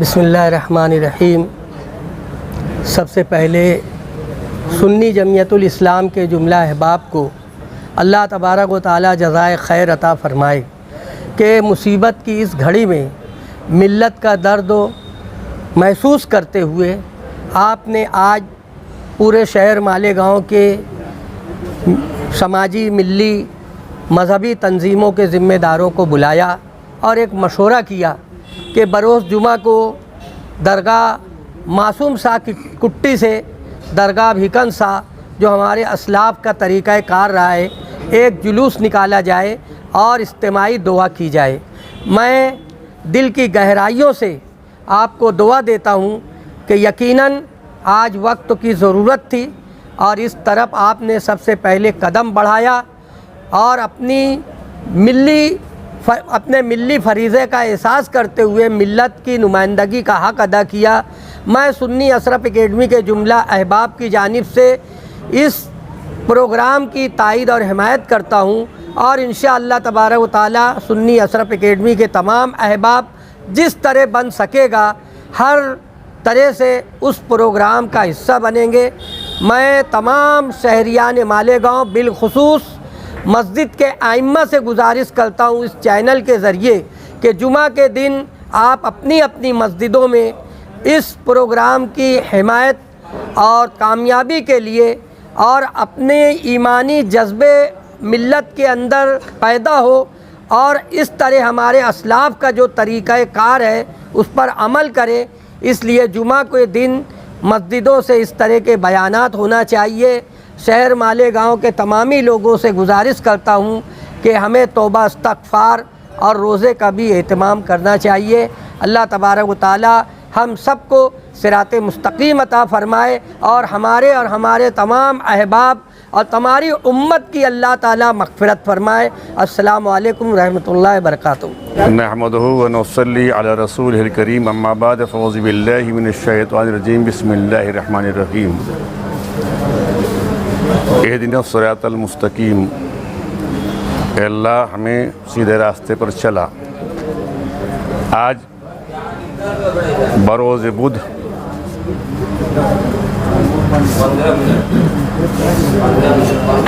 बिस्मिल्लाहिर्रहमानिर्रहीम। सबसे पहले सुन्नी जमीयतुल इस्लाम के जुमला अहबाब को अल्लाह तबारक व तआला जज़ाए खैर अता फ़रमाए कि मुसीबत की इस घड़ी में मिल्लत का दर्द महसूस करते हुए आपने आज पूरे शहर मालेगांव के समाजी मिली मज़हबी तंजीमों के ज़िम्मेदारों को बुलाया और एक मशवरा किया कि बरोज़ जुमा को दरगाह मासूम सा की कुट्टी से दरगाह भिकन सा जो हमारे असलाफ़ का तरीक़ा कार रहा है, एक जुलूस निकाला जाए और इज्तिमाई दुआ की जाए। मैं दिल की गहराइयों से आपको दुआ देता हूँ कि यकीनन आज वक्त की ज़रूरत थी और इस तरफ आपने सबसे पहले कदम बढ़ाया और अपने मिली फरीज़े का एहसास करते हुए मिल्लत की नुमाइंदगी का हक़ अदा किया। मैं सुन्नी अशरफ एकेडमी के जुमला अहबाब की जानिब से इस प्रोग्राम की तायद और हिमायत करता हूँ और इंशाअल्लाह तबारक व तआला सुन्नी अशरफ एकेडमी के तमाम अहबाब जिस तरह बन सकेगा हर तरह से उस प्रोग्राम का हिस्सा बनेंगे। मैं तमाम शहरियान मालेगांव बिलखुसूस मस्जिद के आइम्मा से गुजारिश करता हूँ इस चैनल के ज़रिए कि जुमा के दिन आप अपनी अपनी मस्जिदों में इस प्रोग्राम की हिमायत और कामयाबी के लिए और अपने ईमानी जज्बे मिल्लत के अंदर पैदा हो और इस तरह हमारे असलाफ़ का जो तरीक़ा कार है उस पर अमल करें। इसलिए जुमा के दिन मस्जिदों से इस तरह के बयानात होना चाहिए। शहर मालेगांव के तमामी लोगों से गुजारिश करता हूँ कि हमें तौबा इस्तग़फ़ार और रोज़े का भी एहतमाम करना चाहिए। अल्लाह तबारक व तआला हम सबको सिराते मुस्तक़ीम अता फ़रमाए और हमारे तमाम अहबाब और तमारी उम्मत की अल्लाह ताला मग़फ़िरत फ़रमाए। अस्सलामु अलैकुम रहमतुल्लाहि व बरकातुहू। नहमदुहु व नुसल्ली अला रसूलिहिल करीम अम्मा बाद फ़अऊज़ु बिल्लाहि मिनश शैतानिर रजीम बिस्मिल्लाहिर रहमानिर रहीम। इहदिनस सिरातल मुस्तकीम, अल्लाह हमें सीधे रास्ते पर चला। आज बरोज़ बुध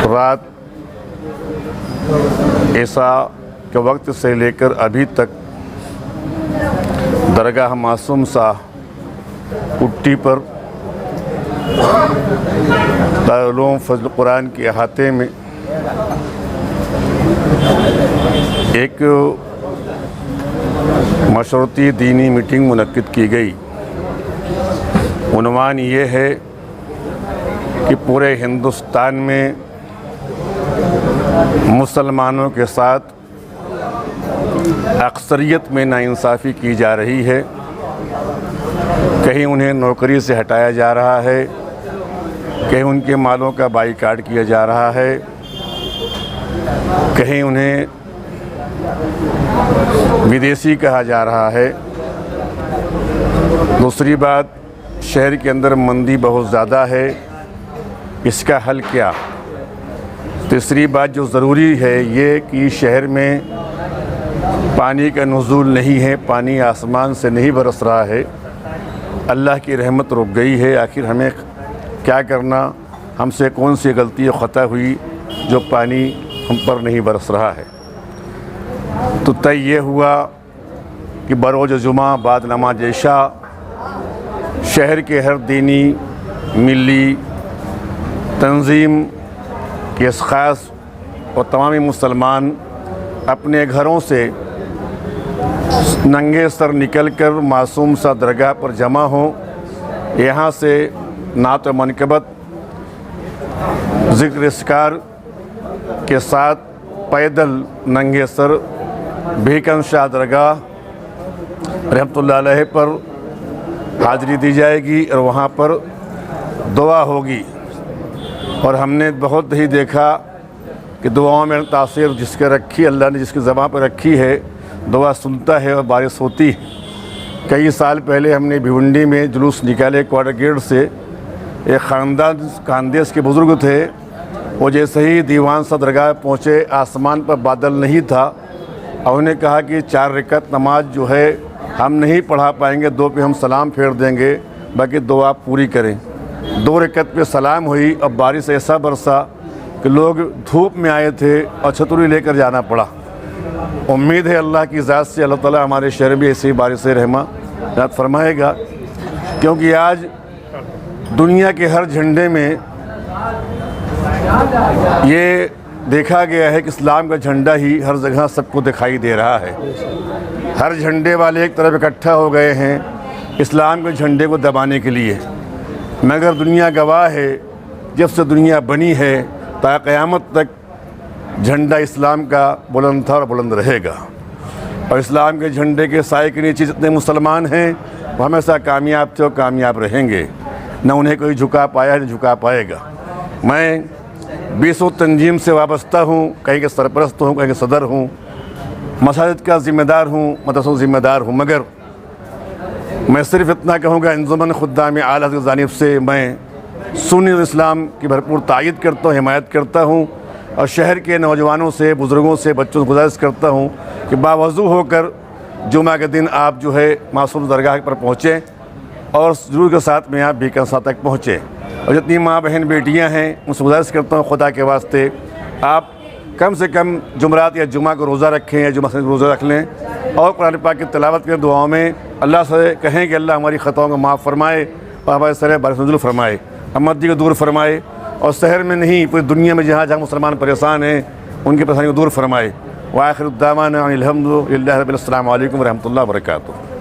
रात ऐसा के वक्त से लेकर अभी तक दरगाह मासूम सा कुट्टी पर दारुल उलूम फज़ल कुरान के अहाते में एक मशरूती दीनी मीटिंग मुनक्किद की गई। उन्वान ये है कि पूरे हिंदुस्तान में मुसलमानों के साथ अक्सरियत में नाइंसाफ़ी की जा रही है। कहीं उन्हें नौकरी से हटाया जा रहा है, कहीं उनके मालों का बाईकाट किया जा रहा है, कहीं उन्हें विदेशी कहा जा रहा है। दूसरी बात, शहर के अंदर मंदी बहुत ज़्यादा है, इसका हल क्या? तीसरी बात जो ज़रूरी है ये कि शहर में पानी का नुज़ूल नहीं है, पानी आसमान से नहीं बरस रहा है, अल्लाह की रहमत रुक गई है। आखिर हमें क्या करना? हमसे कौन सी गलती ख़ता हुई जो पानी हम पर नहीं बरस रहा है? तो तय ये हुआ कि बरोज़ जुमा बाद नमाज इशा शहर के हर दीनी मिली तंजीम के अशख़ास और तमामी मुसलमान अपने घरों से नंगे सर निकल कर मासूम सा दरगाह पर जमा हो। यहाँ से नात मनक़बत ज़िक्र इस्कार के साथ पैदल नंगे सर भिकन शाह दरगाह रहमतुल्लाह अलैह पर हाज़िरी दी जाएगी और वहाँ पर दुआ होगी। और हमने बहुत ही देखा कि दुआओं में तासीर जिसके रखी, अल्लाह ने जिसकी ज़बान पर रखी है, दुआ सुनता है और बारिश होती है। कई साल पहले हमने भिवंडी में जुलूस निकाले क्वार्टर गेट से। एक ख़ानदान खानदेश के बुज़ुर्ग थे, वो जैसे ही दीवान सा दरगाह पहुँचे आसमान पर बादल नहीं था और उन्हें कहा कि 4 रकात नमाज जो है हम नहीं पढ़ा पाएंगे, 2 पे हम सलाम फेर देंगे, बाकी 2 आप पूरी करें। 2 रकत पे सलाम हुई। अब बारिश ऐसा बरसा कि लोग धूप में आए थे और छतरी लेकर जाना पड़ा। उम्मीद है अल्लाह की ज़ात से अल्लाह ताला हमारे शहर में ऐसी बारिश रहमत फरमाएगा, क्योंकि आज दुनिया के हर झंडे में ये देखा गया है कि इस्लाम का झंडा ही हर जगह सबको दिखाई दे रहा है। हर झंडे वाले एक तरफ इकट्ठा हो गए हैं इस्लाम के झंडे को दबाने के लिए, मगर दुनिया गवाह है जब से दुनिया बनी है ता क़यामत तक झंडा इस्लाम का बुलंद था और बुलंद रहेगा। और इस्लाम के झंडे के साए के नीचे जितने मुसलमान हैं वो हमेशा कामयाब थे और कामयाब रहेंगे, न उन्हें कोई झुका पाया है न झुका पाएगा। मैं 20 तंजीम से वाबस्ता हूँ, कहीं के सरपरस्त हूँ, कहीं के सदर हूँ, मसाजिद का ज़िम्मेदार हूँ, मदरसों ज़िम्मेदार हूँ, मगर मैं सिर्फ़ इतना कहूँगा अंजुमन खुद्दाम आला की जानिब से मैं सुन्नी और इस्लाम की भरपूर तायद करता हूँ, हिमायत करता हूँ और शहर के नौजवानों से, बुज़ुर्गों से, बच्चों से गुजारिश करता हूँ कि बावज़ू होकर जुमा के दिन आप जो है मासूम दरगाह पर पहुँचें और ज़रूर के साथ में आप बीकानेर तक पहुँचें। और जितनी माँ बहन बेटियाँ हैं उनसे गुजारिश करता हूँ खुदा के वास्ते आप कम से कम जुमरात या जुमा को रोज़ा रखें या जुमा से रोज़ा रख लें और कुरान पाक की तिलावत करें। दुआओं में अल्लाह से कहें कि अल्लाह हमारी ख़ताओं को माफ़ फरमाए और हमारे सर बारिश फरमाए, अमदी को दूर फरमाए और शहर में नहीं पूरी दुनिया में जहाँ जहाँ मुसलमान परेशान हैं उनकी परेशानी को दूर फरमाए। व आखिर दावाना अनिल हम्दुलिल्लाहि रब्बिल आलमीन। अस्सलामु अलैकुम व रहमतुल्लाहि व बरकातुहू।